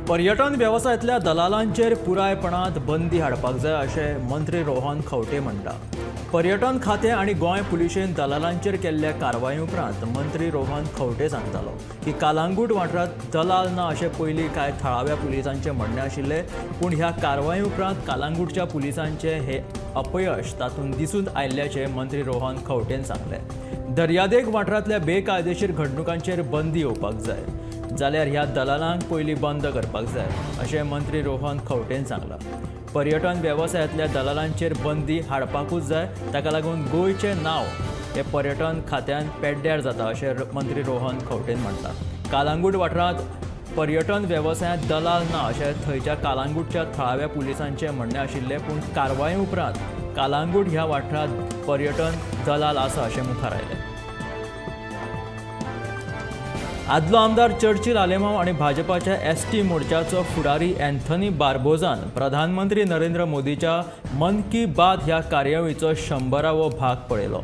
पर्यटन वेवसायांतल्या दलालांचेर पुरायपणांत बंदी हाडपाक जाय अशें मंत्री रोहन खंवटे म्हणटा। पर्यटन खातें आनी गोंय पुलिशेन दलालांचेर केल्ल्या कारवाये उपरांत मंत्री रोहन खंवटे सांगतालो की कालांगूट वाठारांत दलाल ना अशें पयलीं कांय थळाव्या पुलिसांचें म्हणणें आशिल्लें, पूण ह्या कारवाये उपरांत कालांगूटच्या पुलिसांचें हें अपयश तातूंत दिसून आयिल्ल्याचें मंत्री रोहन खंवटेन सांगलें। दर्यादेग वाठारांतल्या बेकायदेशीर घडणुकांचेर बंदी येवपाक जाय जाल्यार ह्या दलालांक पयलीं बंद करपाक जाय अशें मंत्री रोहन खंवटेन सांगलां। पर्यटन वेवसायांतल्या दलालांचेर बंदी हाडपाकूच जाय, ताका लागून गोंयचें नांव हे पर्यटन खात्यान पेड्ड्यार जाता अशें मंत्री रोहन खंवटेन म्हणटात। कालांगूट वाठारांत पर्यटन वेवसायांत दलाल ना अशें थंयच्या कालांगूटच्या थळाव्या पुलिसांचें म्हणणें आशिल्लें, पूण कारवाये उपरांत कालांगूट ह्या वाठारांत पर्यटन दलाल आसा अशें मुखार आयलें। आदलो आमदार चर्चिल आलेमांव आनी भाजपाच्या एसटी मोर्चाचो फुडारी अँथनी बार्बोजान प्रधानमंत्री नरेंद्र मोदीच्या मन की बात ह्या कार्यावळीचो 100वो भाग पळयलो।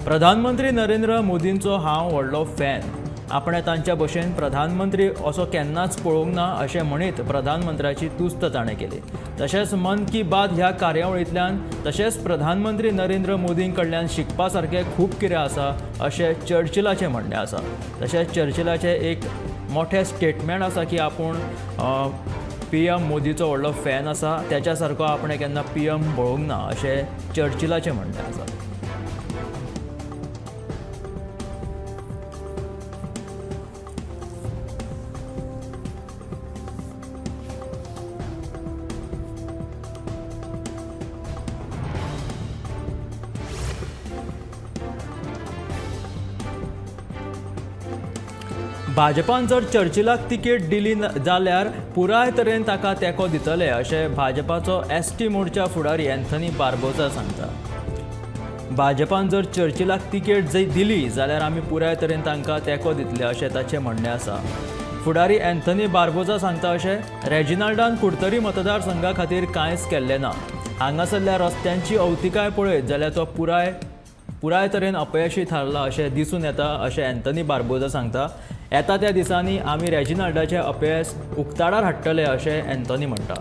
प्रधानमंत्री नरेंद्र मोदींचो हांव व्हडलो फॅन, आपणे तांच्या भशेन प्रधानमंत्री असो केन्नाच पळोवंक ना अशें म्हणीत प्रधानमंत्र्याची तुस्त ताणें केली। तशेंच मन की बात ह्या कार्यावळींतल्यान तशेंच प्रधानमंत्री नरेंद्र मोदीं कडल्यान शिकपा सारकें खूब कितें आसा अशें चर्चिलाचें म्हणणें आसा। तशेंच चर्चिलाचें एक मोठें स्टेटमेंट आसा की आपूण PM मोदीचो व्हडलो फॅन आसा, त्याच्या सारको आपणे केन्ना PM पळोवंक ना अशें चर्चिलाचें म्हणणें आसा। भाजपान जर चर्चिलाक तिकेट दिली जाल्यार पुराय तरेन ताका तेंको दितले अशें भाजपाचो एसटी मोर्चा फुडारी अँथनी बार्बोजा सांगता। भाजपान जर चर्चिलाक तिकेट दिली जाल्यार आमी पुराय तरेन तांकां तेंको दितले अशें ताचें म्हणणें आसा। फुडारी अँथनी बार्बोजा सांगता अशें रेजिनाल्डान कुडतरी मतदारसंघा खातीर कांयच केल्लें ना। हांगासरल्या रस्त्यांची अवतिकाय पळयत जाल्यार तो पुराय तरेन अपयशी थारला अशें दिसून येता अशें अँथनी बार्बोजा सांगता। येता त्या दिसांनी आमी रेजिनाल्डाचें अपयश उक्ताडार हाडटले अशें अँथनी म्हणटा।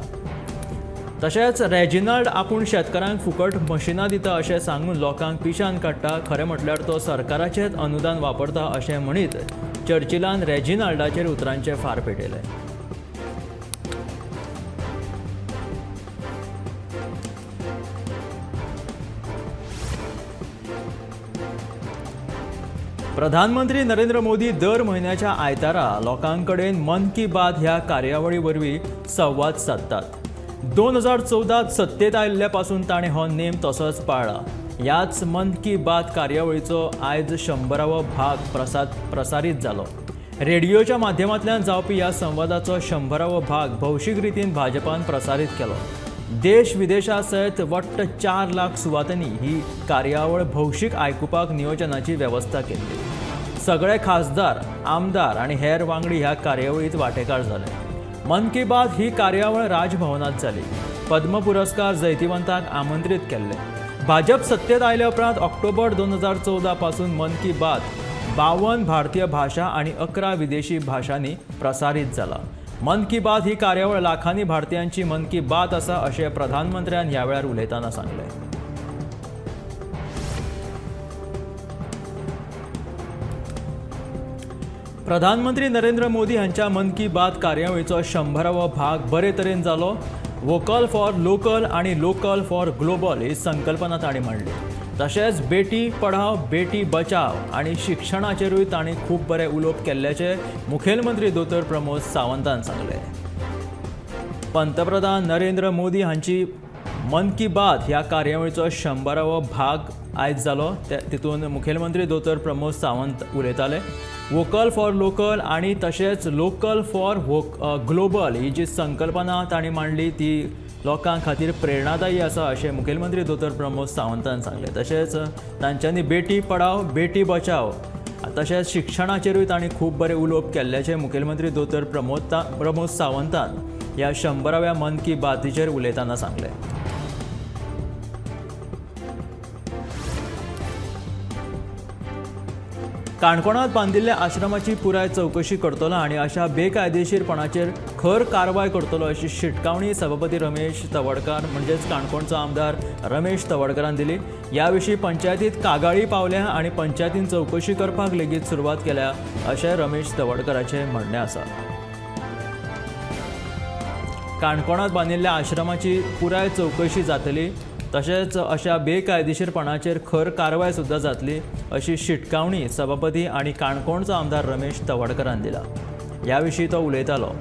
तशेंच रेजिनाल्ड आपूण शेतकारांक फुकट मशिनां दिता अशें सांगून लोकांक पिशान काडटा, खरें म्हटल्यार तो सरकाराचेंच अनुदान वापरता अशें म्हणीत चर्चिलान रेजिनाल्डाचेर उतरांचे फार पेटयले। प्रधानमंत्री नरेंद्र मोदी दर म्हयन्याच्या आयतारा लोकांकडेन मन की बात ह्या कार्यावळी वरवीं संवाद सादतात। 2014 सत्तेत आयिल्ल्या पासून ताणें हो नेम तसोच पाळ्ळा। ह्याच मन की बात कार्यावळीचो आयज 100वो भाग प्रसारीत जालो। रेडिओच्या माध्यमांतल्यान जावपी ह्या संवादाचो 100वो भाग भौशीक रितीन भाजपान प्रसारीत केलो। देश विदेशा सयत वट्ट 4 लाख सुवातांनी ही कार्यावळ भौशीक आयकुपाक नियोजनाची वेवस्था केल्ली। सगळे खासदार, आमदार आनी हेर वांगडी ह्या कार्यावळींत वांटेकार जाले। मन की बात ही कार्यावळ राजभवनांत जाली। पद्म पुरस्कार जैतिवंतांक आमंत्रीत केल्ले। भाजप सत्तेत आयल्या उपरांत ऑक्टोबर 2014 पासून मन की बात 52 भारतीय भाशा आनी 11 विदेशी भाशांनी प्रसारीत जाला। मन की बात ही कार्यावळ लाखांनी भारतीयांची मन की बात आसा अशें प्रधानमंत्र्यान ह्या वेळार उलयतना सांगलें। प्रधानमंत्री नरेंद्र मोदी हांच्या मन की बात कार्यावळीचो 100वो भाग बरे तरेन जालो। वोकल फॉर लोकल आनी लोकल फॉर ग्लोबल ही संकल्पना तांणी मांडली। तशेंच बेटी पढाओ बेटी बचाव आनी शिक्षणाचेरूय तांणी खूब बरे उलोवप केल्ल्याचें मुखेलमंत्री दोतोर प्रमोद सावंतान सांगलें। पंतप्रधान नरेंद्र मोदी हांची मन की बात ह्या कार्यावळीचो 100वो भाग आयज जालो। तितून मुखेलमंत्री दोतोर प्रमोद सावंत उलयताले। वोकल फॉर लोकल आनी तशेंच लोकल फॉर ग्लोबल ही जी संकल्पना तांणी मांडली ती लोकां खातीर प्रेरणादायी आसा अशें मुखेलमंत्री दोतोर प्रमोद सावंतान सांगलें। तशेंच तांच्यांनी बेटी पढाओ बेटी बचाव तशेंच शिक्षणाचेरूय तांणी खूब बरें उलोवप केल्ल्याचें मुखेलमंत्री दोतोर प्रमोद सावंतान ह्या 100व्या मन की बातीचेर उलयतना सांगलें। काणकोणात बांदिल्ल्या आश्रमाची पुराय चौकशी करतलो आणि अशा बेकायदेशीरपणाचेर खर कारवाय करतलो अशी शिटकावणी सभापती रमेश तवडकार म्हणजेच काणकोणचो आमदार रमेश तवडकरान दिली। याविषयी पंचायतीत कागाळी पावल्या आणि पंचायतीन चौकशी करपाक लेगीत सुरवात केल्या अशें रमेश तवडकराचे म्हणणे आसा। काणकोणात बांदिल्ल्या आश्रमाची पुराय चौकशी जातली तशेंच अशा बेकायदेशीरपणाचेर खर कारवाय सुद्दां जातली अशी शिटकावणी सभापती आणि काणकोणचो आमदार रमेश तवडकरान दिला। ह्या विशीं तो उलयतालो।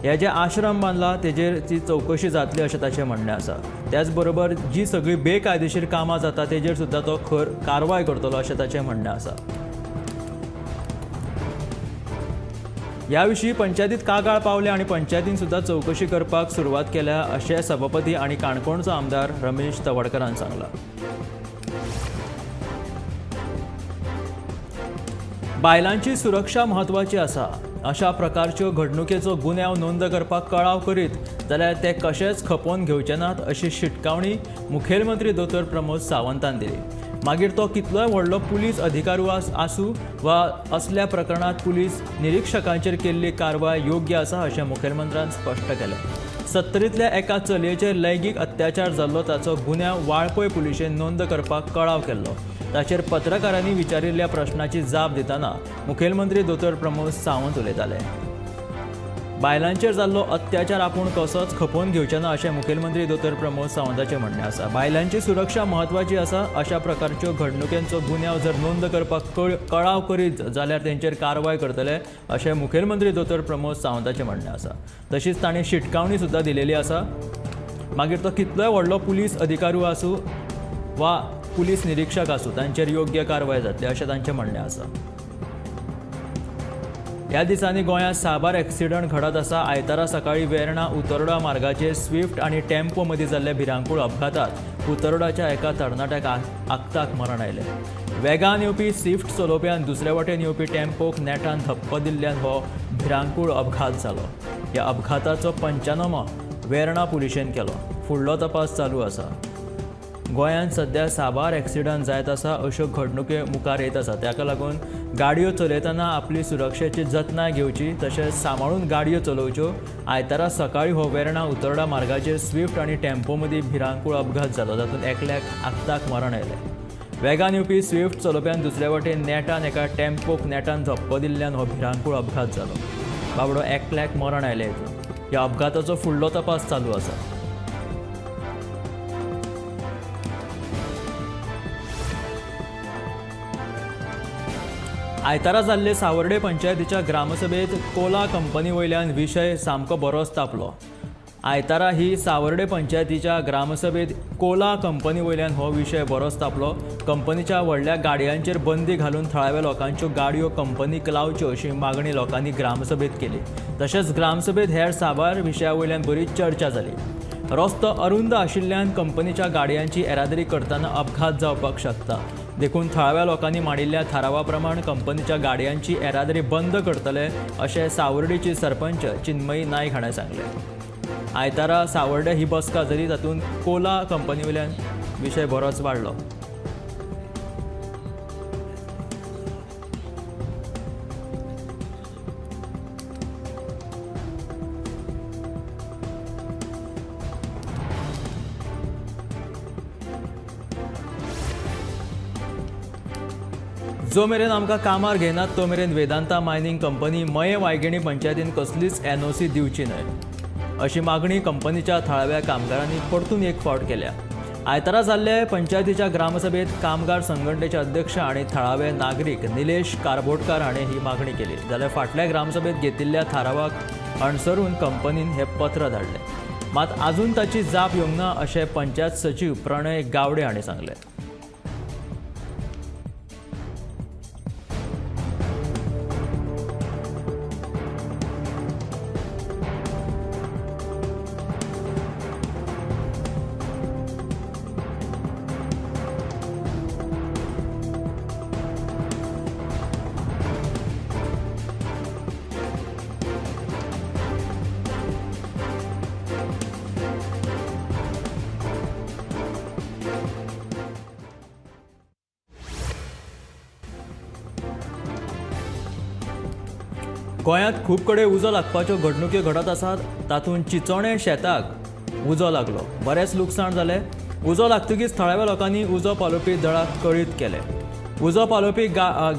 हे जे आश्रम बांदला तेजेर ती चौकशी जातली अशें ताचें म्हणणें आसा। त्याच बरोबर जी सगळी बेकायदेशीर कामां जाता तेजेर सुद्दां तो खर कारवाय करतलो अशें ताचें म्हणणें आसा। ह्या विशीं पंचायतीत कागाळ पावले आणि पंचायतीन सुद्दां चौकशी करपाक सुरवात केल्या अशें सभापती आणि काणकोणचो आमदार रमेश तवडकरान सांगला। बायलांची सुरक्षा म्हत्वाची आसा। अशा प्रकारच्यो घडणुकेचो गुन्यांव नोंद करपाक कळाव करीत जाल्यार ते कशेच खपोवन घेवचे नात अशी शिटकावणी मुखेलमंत्री दोतोर प्रमोद सावंतान दिली। मागीर तो कितलोय व्हडलो पुलीस अधिकारी आसूं वा असल्या प्रकरणात पुलीस निरीक्षकांचेर केल्ली कारवाय योग्य आसा अशें मुखेलमंत्र्यान स्पश्ट केलें। सत्तरींतल्या एका चलयेचेर लैंगीक अत्याचार जाल्लो ताचो गुन्यांव वाळपय पुलिशेन नोंद करपाक कळाव केल्लो। ताचेर पत्रकारांनी विचारिल्ल्या प्रश्नाची जाप दितना मुखेलमंत्री दोतोर प्रमोद सावंत उलयताले। बायलांचेर जाल्लो अत्याचार आपूण कसोच खपोवन घेवचे ना अशें मुखेलमंत्री दोतोर प्रमोद सावंताचें म्हणणें आसा। बायलांची सुरक्षा म्हत्वाची आसा। अशा प्रकारच्यो घडणुकेंचो गुन्यांव जर नोंद करपाक कळाव करीत जाल्यार तेंचेर कारवाय करतले अशें मुखेलमंत्री दोतोर प्रमोद सावंताचें म्हणणें आसा। तशीच ताणें शिटकावणी सुद्दां दिलेली आसा। मागीर तो कितलोय व्हडलो पुलीस अधिकारी आसूं वा पुलीस निरीक्षक आसूं तांचेर योग्य कारवाय जातली अशें तांचें म्हणणें आसा। ह्या दिसांनी गोंयांत साबार एक्सिडंट घडत आसा। आयतारा सकाळी वेर्णा उतोर्डा मार्गाचेर स्विफ्ट आनी टेम्पो मदीं जाल्ल्या भिरांकूळ अपघातांत उतोर्डाच्या एका तरणाट्याक आगताक मरण आयलें। वेगान येवपी स्विफ्ट चलोवप्यान दुसरे वटेन येवपी टेम्पोक नेटान धप्को दिल्ल्यान हो भिरांकूळ अपघात जालो। ह्या अपघाताचो पंचनामो वेर्णा पुलिशेन केलो। फुडलो तपास चालू आसा। गोंयांत सध्या साबार एक्सिडंट जायत आसा। अश्यो घडणुके मुखार येत आसा ताका लागून गाडयो चलयतना आपली सुरक्षेची जतनाय घेवची तशेंच सांबाळून गाडयो चलोवच्यो। आयतारा सकाळीं हो वेर्णा उतोर्डा मार्गाचेर स्विफ्ट आनी टेम्पो मदीं भिरांकूळ अपघात जालो जातूंत एकल्याक आगताक मरण आयलें। वेगान येवपी स्विफ्ट चलोवप्यान दुसरे वटेन नेटान एका टेम्पोक नेटान धप्को दिल्ल्यान हो भिरांकूळ अपघात जालो। बाबडो एकल्याक मरण आयलें हितून। ह्या अपघाताचो फुडलो तपास चालू आसा। आयतारा जाल्ले सावर्डे पंचायतीच्या ग्रामसभेत कोला कंपनी वयल्यान विशय सामको बरोच तापलो। आयतारा ही सावर्डे पंचायतीच्या ग्रामसभेत कोला कंपनी वयल्यान हो विशय बरोच तापलो। कंपनीच्या व्हडल्या गाडयांचेर बंदी घालून थळाव्या लोकांच्यो गाडयो कंपनीक लावच्यो अशी मागणी लोकांनी ग्रामसभेत केली। तशेंच ग्रामसभेत हेर साबार विशया वयल्यान बरीच चर्चा जाली। रस्तो अरुंद आशिल्ल्यान कंपनीच्या गाडयांची येरादारी करतना अपघात जावपाक शकता। देखून थळाव्या लोकांनी मांडिल्ल्या थारावा प्रमाण कंपनीच्या गाडयांची येरादारी बंद करतले अशें सावर्डेची सरपंच चिन्मयी नायक हाणें सांगलें। आयतारा सावर्डे ही बसका जाली तातूंत कोला कंपनी वयल्यान विशय बरोच वाडलो। जो मेरेन आमकां कामार घेनात तो मेरेन वेदांता मायनिंग कंपनी मये वायगेणी पंचायतीन कसलीच NOC दिवची न्हय अशी मागणी कंपनीच्या थळाव्या कामगारांनी परतून एक फावट केल्या। आयतारा जाल्ले पंचायतीच्या ग्रामसभेत कामगार संघटनेचे अध्यक्ष आणि थळावे नागरीक निलेश कारबोटकार हाणें ही मागणी केली जाल्यार फाटल्या ग्रामसभेत घेतिल्ल्या थारावाक अनुसरून कंपनीन हे पत्र धाडलें। मात आजून ताची जाप येवंक ना अशें पंचायत सचिव प्रणय गावडे हाणें सांगलें। गोंयांत खूब कडेन उजो लागपाच्यो घडणुको घडत आसात. तातूंत चिंचोणे शेताक उजो लागलो. बरेच लुकसाण जालें. उजो लागतकीच थळाव्या लोकांनी उजो पालोवपी दळाक कळीत केलें. उजो पालोवपी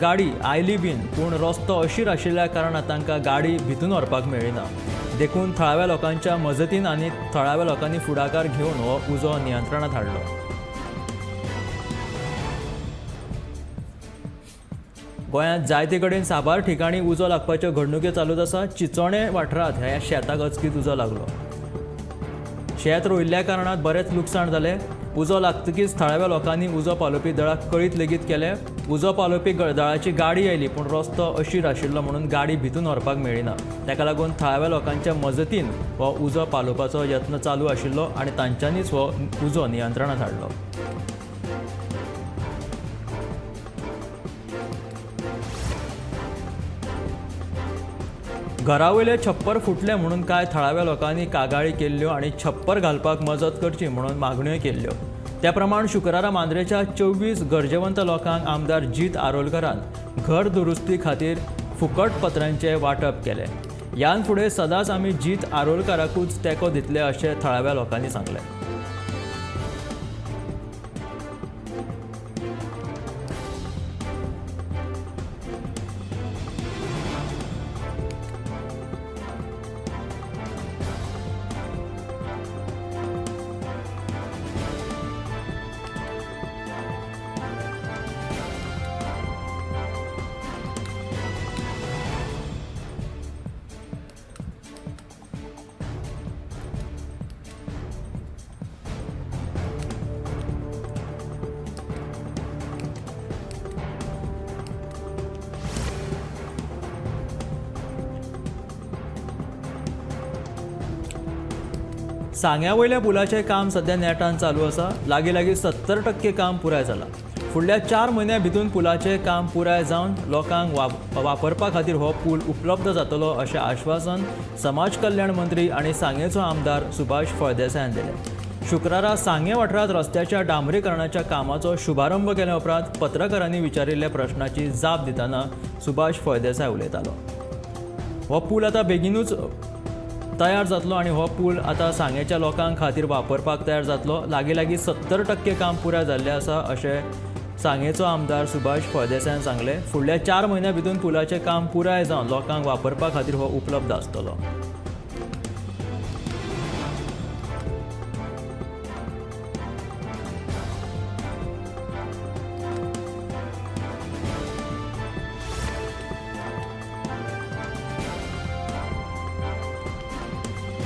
गाडी आयली बीन, पूण रस्तो अशीर आशिल्ल्या कारणान तांकां गाडी भितून व्हरपाक मेळ्ळी ना. देखून थळाव्या लोकांच्या मजतीन आनी थळाव्या लोकांनी फुडाकार घेवन हो उजो नियंत्रणांत हाडलो. गोंयांत जायते कडेन साबार ठिकाणी उजो लागपाच्यो घडणुको चालूच आसा. चिंचोणे वाठारांत ह्या शेताक अचकीत उजो लागलो. शेत रोयिल्ल्या कारणात बरेच लुकसाण जालें. उजो लागतकीच थळाव्या लोकांनी उजो पालोवपी दळाक कळीत लेगीत केलें. उजो पालोवपी दळाची गाडी आयली, पूण रस्तो अशीर आशिल्लो म्हणून गाडी भितून व्हरपाक मेळ्ळी ना. ताका लागून थळाव्या लोकांच्या मजतीन हो उजो पालोवपाचो यत्न चालू आशिल्लो आनी तांच्यांनीच हो उजो नियंत्रणांत हाडलो. घरावयले छप्पर फुटले म्हणून कांय थळाव्या लोकांनी कागाळी केल्ल्यो आनी छप्पर घालपाक मजत करची म्हणून मागण्यो केल्ल्यो. त्या प्रमाण शुक्रारा मांद्रेच्या 24 गरजेवंत लोकांक आमदार जीत आरोलकरान घर दुरुस्ती खातीर फुकट पत्रांचें वांटप केलें. ह्यान फुडें सदांच आमी जीत आरोलकाराकूच तेंको दितले अशें थळाव्या लोकांनी सांगलें. सांग्या वयल्या पुलाचें काम सध्या नेटान चालू आसा. लागीं 70% काम पुराय जालां. फुडल्या 4 म्हयन्यां भितून पुलाचें काम पुराय जावन लोकांक वापरपा खातीर हो पूल उपलब्ध जातलो अशें आश्वासन समाज कल्याण मंत्री आनी सांगेचो आमदार सुभाष फळदेसायान दिलें. शुक्रारा सांगे वाठारांत रस्त्याच्या डांबरीकरणाच्या कामाचो शुभारंभ केल्या उपरांत पत्रकारांनी विचारिल्ल्या प्रश्नाची जाप दितना सुभाष फळदेसाय उलयतालो. हो पूल आतां बेगीनूच तयार जातलो आनी हो पूल आतां सांगेच्या लोकांक खातीर वापरपाक तयार जातलो. लागीं 70% काम पुराय जाल्लें आसा अशें सांगेचो आमदार सुभाष फळदेसायान सांगलें. फुडल्या 4 म्हयन्यां भितून पुलाचें काम पुराय जावन लोकांक वापरपा खातीर हो उपलब्ध आसतलो.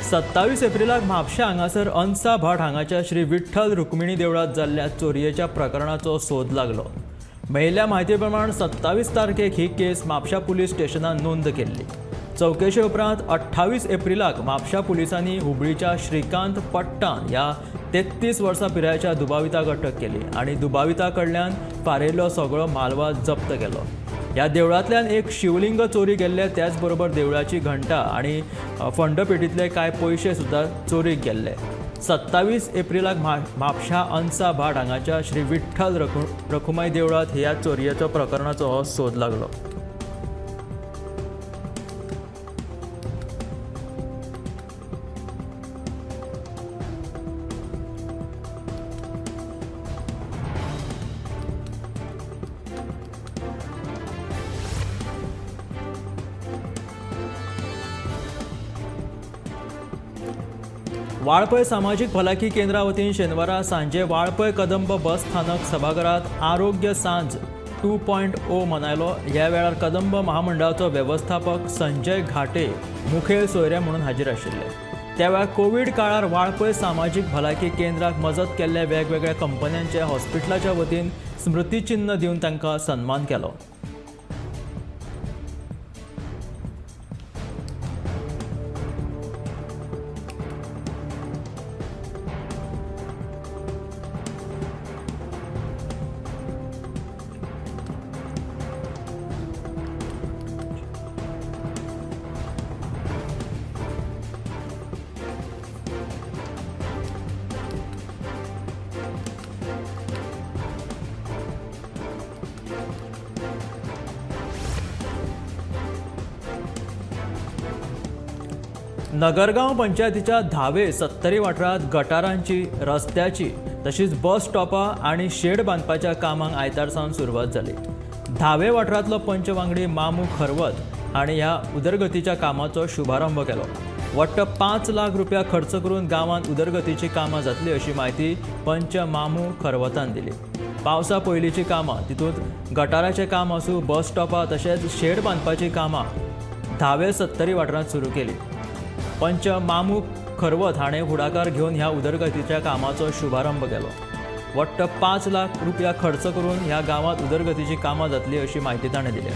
सत्तावीस एप्रिलाक म्हापशा हांगासर अंसा भाट हांगाच्या श्री विठ्ठल रुक्मिणी देवळांत जाल्ल्या चोरयेच्या प्रकरणाचो सोद लागलो. मेळिल्ल्या म्हायती प्रमाण 27 तारखेक ही केस म्हापशा पुलीस स्टेशनान नोंद केल्ली. चवकशे उपरांत 28 एप्रिलाक म्हापशा पुलिसांनी हुबळीच्या श्रीकांत पट्टान ह्या 33 वर्सां पिरायेच्या दुबाविताक अटक केली आनी दुबाविता कडल्यान फारेल्लो सगळो मालवाद जप्त केलो. ह्या देवळांतल्यान एक शिवलिंग चोरी गेल्ले, त्याच बरोबर देवळाची घंटा आनी फंडपेटींतले कांय पयशे सुद्दां चोरीक गेल्ले. 27 एप्रिलाक म्हापशा अंसा भाट हांगाच्या श्री विठ्ठल रखुमाई देवळांत ह्या चोरयेच्या प्रकरणाचो हो सोद लागलो. वाळपय सामाजीक भलायकी केंद्रा वतीन शेनवारा सांजे वाळपय कदंब बस स्थानक सभाघरांत आरोग्य सांज 2.0 मनयलो. ह्या वेळार कदंब महामंडळाचो वेवस्थापक संजय घाटे मुखेल सोयरे म्हणून हाजीर आशिल्ले. त्या वेळार कोविड काळार वाळपय सामाजीक भलायकी केंद्राक मजत केल्ल्या वेगवेगळ्या कंपन्यांचे हॉस्पिटलाच्या वतीन स्मृती चिन्ह दिवन तांकां सन्मान केलो. नगरगांव पंचायतीच्या धावे सत्तरी वाठारात गटारांची रस्त्याची तशीच बस स्टॉपां आणि शेड बांदपाच्या कामांक आयतारसावन सुरवात जाली. धावे वाठारांतलो पंच वांगडी मामू खरवत हांणी ह्या उदरगतीच्या कामाचो शुभारंभ केलो. वट्ट 5 लाख रुपया खर्च करून गांवांत उदरगतीची कामां जातली अशी माहिती पंच मामू खरवतान दिली. पावसा पयलींची कामां तितूंत गटाराचें काम आसूं, बस स्टॉपां तशेंच शेड बांदपाची कामां धावे सत्तरी वाठारांत सुरू केली. पंच मामू खरवत हाणें फुडाकार घेवन ह्या उदरगतीच्या कामाचो शुभारंभ केलो. वट्ट 5 लाख रुपया खर्च करून ह्या गांवांत उदरगतीची कामां जातली अशी माहिती ताणें दिली.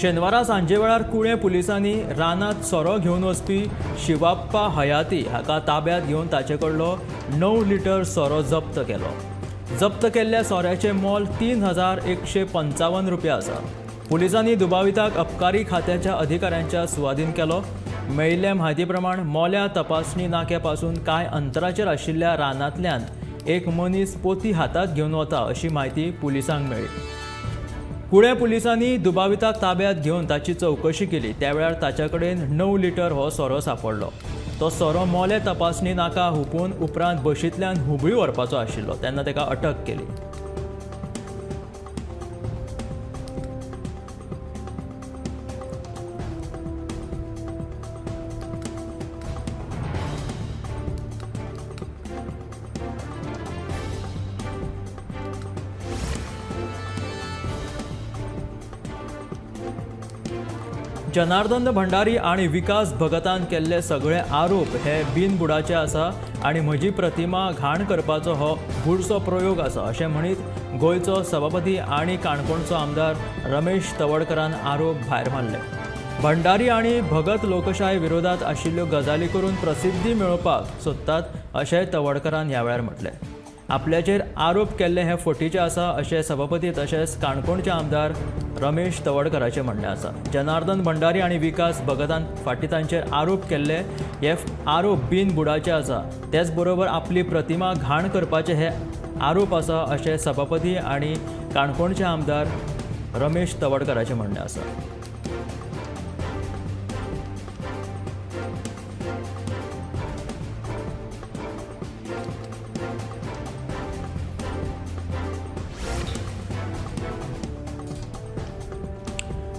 शेनवारा सांजे वेळार कुळे पुलिसांनी रानात सोरो घेवन वचपी शिवाप्पा हयाती हाका ताब्यांत घेवन ताचे कडलो 9 लिटर सोरो जप्त केलो. जप्त केल्ल्या सोऱ्याचें मोल 3,155 रुपया आसा. पुलिसांनी दुबाविताक अबकारी खात्याच्या अधिकाऱ्यांच्या सुवाधीन केलो. मेळिल्ल्या म्हायती प्रमाण मोल्या तपासणी नाक्या पासून कांय अंतराचेर आशिल्ल्या रानांतल्यान एक मनीस पोती हातांत घेवन वता अशी माहिती पुलिसांक मेळ्ळी. कुळे पुलिसांनी दुबाविताक ताब्यांत घेवन ताची चवकशी केली. त्या वेळार ताचे कडेन 9 लिटर हो सोरो सांपडलो. तो सोरो मोले तपासणी नाका हुपून उपरांत बशींतल्यान हुबळी व्हरपाचो आशिल्लो तेन्ना ताका अटक केली. जनार्दन भंडारी आणि विकास भगतान केल्ले सगळे आरोप हे बिनबुडाचे आसा आणि म्हजी प्रतिमा घाण करपाचो हो बुडसो प्रयोग आसा अशें म्हणीत गोंयचो सभापती आणि काणकोणचो आमदार रमेश तवडकरान आरोप भायर मारले. भंडारी आणि भगत लोकशाये विरोधात आशिल्ल्यो गजाली करून प्रसिद्धी मेळोवपाक सोदतात अशें तवडकरान ह्या वेळार म्हटलें. आपल्याचेर आरोप केल्ले हे फटीचे आसा अशें सभापती तशेंच काणकोणचे आमदार रमेश तवडकराचें म्हणणें आसा. जनार्दन भंडारी आणि विकास भगतान फाटीं तांचेर आरोप केल्ले हे आरोप बिनबुडाचे आसा. तेच बरोबर आपली प्रतिमा घाण करपाचे हे आरोप आसा अशें सभापती आणि काणकोणचे आमदार रमेश तवडकराचें म्हणणें आसा.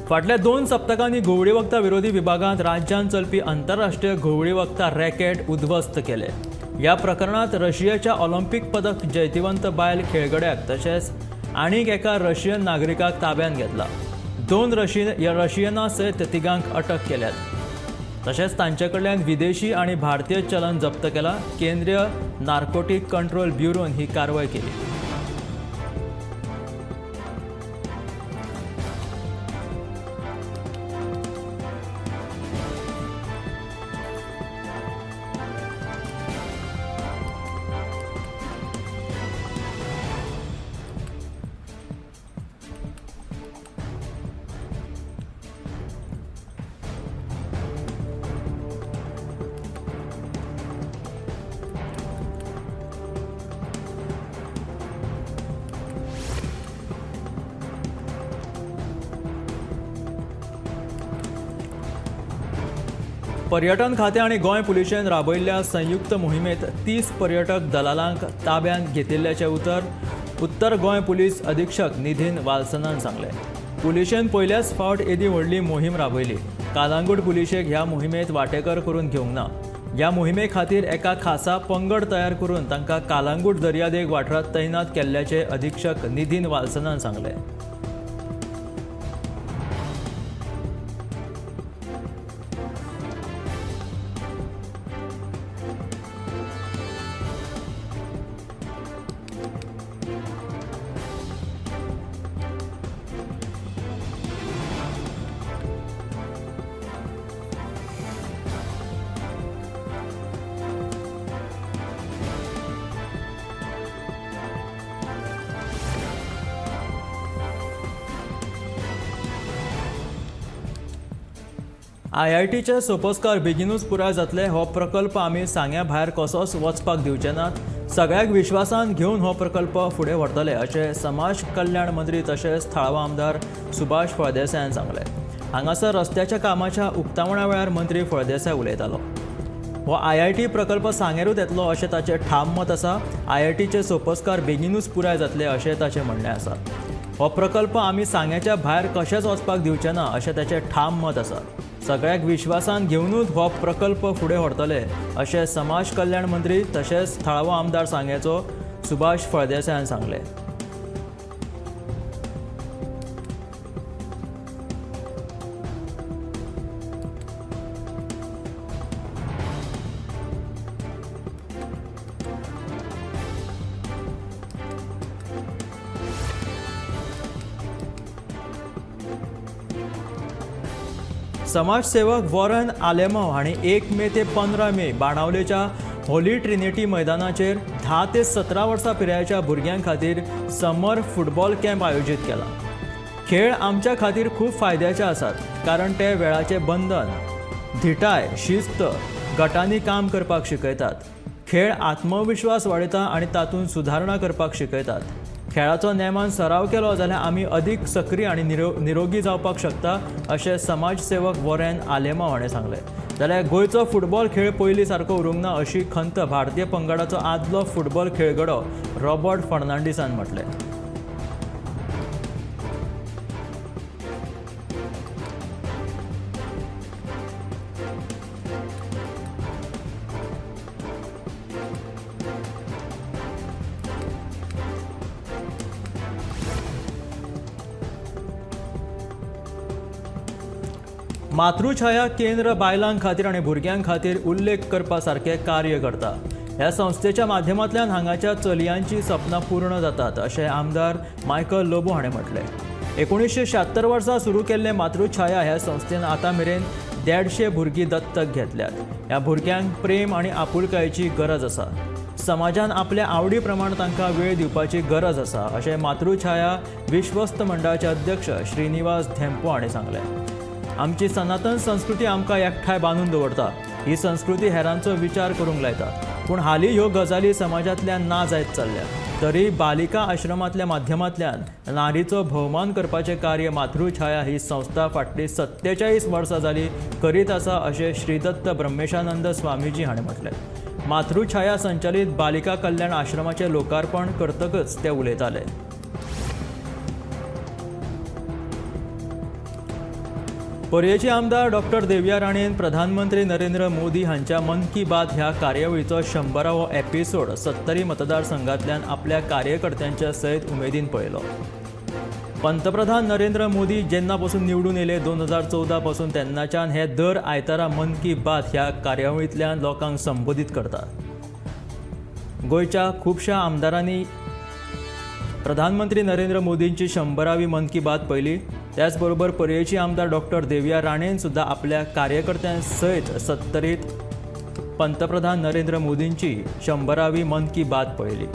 फाटल्या 2 सप्तकांनी घुवळे वखदां विरोधी विभागांत राज्यांत चलपी आंतरराष्ट्रीय घुवळे वखदां रॅकेट उद्ध्वस्त केले. ह्या प्रकरणांत रशियाच्या ऑलिंपिक पदक जैतिवंत बायल खेळगड्याक तशेंच आनीक एका रशियन नागरिकाक ताब्यांत घेतला. 2 रशियनां सयत तिगांक अटक केल्यात. तशेंच तांचे कडल्यान विदेशी आणि भारतीय चलन जप्त केला. केंद्रीय नार्कोटीक कंट्रोल ब्युरोन ही कारवाय केली. पर्यटन खातें आणि गोंय पुलिशेन राबयिल्ल्या संयुक्त मोहिमेत 30 पर्यटक दलालांक ताब्यांत घेतिल्ल्याचें उत्तर गोंय पुलीस अधीक्षक निधीन वाल्सनान सांगलें. पुलिशेन पयल्याच फावट येदी व्हडली मोहीम राबयली. कालांगूट पुलिशेक ह्या मोहिमेंत वांटेकार करून घेवंक ना. ह्या मोहिमे खातीर एका खासा पंगड तयार करून तांकां कालांगूट दर्यादेग वाठारांत तैनात केल्ल्याचें अधीक्षक निधीन वाल्सनान सांगलें. IITचे सोपस्कार बेगीनूच पुराय जातले हो प्रकल्प आमी सांग्या भायर कसोच वचपाक दिवचे नात. सगळ्याक विश्वासान घेवन हो प्रकल्प फुडें व्हरतले अशें समाज कल्याण मंत्री तशेंच थळावो आमदार सुभाष फळदेसाय हांणी सांगलें. हांगासर रस्त्याच्या कामाच्या उक्तावणा वेळार मंत्री फळदेसाय उलयतालो. हो IIT प्रकल्प सांगेरूच येतलो अशें ताचें ठाम मत आसा. IITचे सोपस्कार बेगीनूच पुराय जातले अशें ताचें म्हणणें आसा. हो प्रकल्प आमी सांग्याच्या भायर कशेंच वचपाक दिवचे ना अशें ताचें ठाम मत आसा. सगळ्याक विश्वासान घेवनूच हो प्रकल्प फुडें व्हरतले अशें समाज कल्याण मंत्री तशेंच थळावो आमदार सांग्याचो सुभाष फळदेसाय हांणी सांगलें. समाजसेवक वॉरन आलेमाव हांणी 1 मे ते 15 मे बाणावलेच्या होली ट्रिनिटी मैदानाचेर 10 ते 17 वर्सां पिरायेच्या भुरग्यां खातीर समर फुटबॉल कॅम्प आयोजीत केला. खेळ आमच्या खातीर खूब फायद्याचे आसात कारण ते वेळाचें बंधन, धिटाय, शिस्त, गटांनी काम करपाक शिकयतात. खेळ आत्मविश्वास वाडयता आनी तातूंत सुदारणा करपाक शिकयतात. खेळाचो नेमान सराव केलो जाल्यार आमी अदीक सक्रीय आनी निरोगी जावपाक शकता अशें समाजसेवक वॉरन आलेमाव हाणें सांगलें. जाल्यार गोंयचो फुटबॉल खेळ पयलीं सारको उरूंक ना अशी खंत भारतीय पंगडाचो आदलो फुटबॉल खेळगडो रॉबर्ट फर्नांडीसान म्हटलें. मातृछाया केंद्र बायलां खातीर आनी भुरग्यां खातीर उल्लेख करपा सारकें कार्य करता. ह्या संस्थेच्या माध्यमांतल्यान हांगाच्या चलयांची सपनां पूर्ण जातात अशें आमदार मायकल लोबो हाणें म्हटलें. 1976 वर्सा सुरू केल्ले मातृछाया ह्या संस्थेन आतां मेरेन 150 भुरगीं दत्तक घेतल्यात. ह्या भुरग्यांक प्रेम आनी आपुलकायेची गरज आसा. समाजान आपल्या आवडी प्रमाण तांकां वेळ दिवपाची गरज आसा अशें मातृछाया विश्वस्त मंडळाचे अध्यक्ष श्रीनिवास धेंपो हाणें सांगलें. आमची सनातन संस्कृती आमकां एकठांय बांदून दवरता. ही संस्कृती हेरांचो विचार करूंक लायता. पूण हालीं ह्यो गजाली समाजांतल्यान ना जायत चल्ल्या. तरी बालिका आश्रमांतल्या माध्यमांतल्यान नारीचो भोवमान करपाचें कार्य मातृछाया ही संस्था फाटलीं 47 वर्सां जालीं करीत आसा अशें श्रीदत्त ब्रह्मेशानंद स्वामीजी हाणें म्हटलें. मातृछाया संचालीत बालिका कल्याण आश्रमाचें लोकार्पण करतकच ते उलयताले. पर्येची आमदार डॉक्टर देवया राणेन प्रधानमंत्री नरेंद्र मोदी हांच्या मन की बात ह्या कार्यावळीचो 100वो एपिसोड 70 मतदारसंघांतल्यान आपल्या कार्यकर्त्यांच्या सयत उमेदीन पळयलो. पंतप्रधान नरेंद्र मोदी जेन्ना पासून निवडून येयले 2014 पासून तेन्नाच्यान हे दर आयतारा मन की बात ह्या कार्यावळींतल्यान लोकांक संबोधीत करतात. गोंयच्या खुबशा आमदारांनी प्रधानमंत्री नरेंद्र मोदींची 100वी मन की बात पळयली. त्याच बरोबर पर्येची आमदार डॉक्टर देवया राणेन सुद्धा आपल्या कार्यकर्त्यां सयत 70th पंतप्रधान नरेंद्र मोदींची 100वी मन की बात पळयली.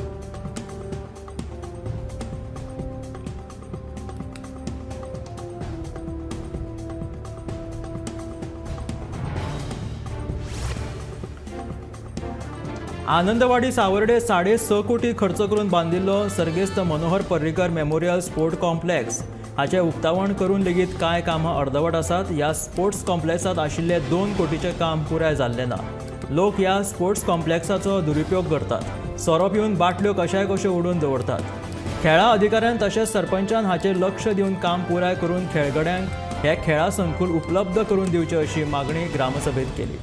आनंदवाडी सावर्डे 6.5 कोटी खर्च करून बांदिल्लो सर्गेस्त Manohar Parrikar memorial sport complex हाचें उक्तावण करून लेगीत कांय कामां अर्दवट आसात. ह्या स्पोर्ट्स कॉम्प्लेक्सात आशिल्ले 2 कोटीचें काम पुराय जाल्लें ना. लोक ह्या स्पोर्ट्स कॉम्प्लेक्साचो दुरुपयोग करतात. सोरो पिवन बाटल्यो कशाय कश्यो उडोवन दवरतात. खेळा अधिकाऱ्यान तशेंच सरपंचान हाचेर लक्ष दिवन काम पुराय करून खेळगड्यांक हे खेळा संकुल उपलब्ध करून दिवचें अशी मागणी ग्रामसभेत केली.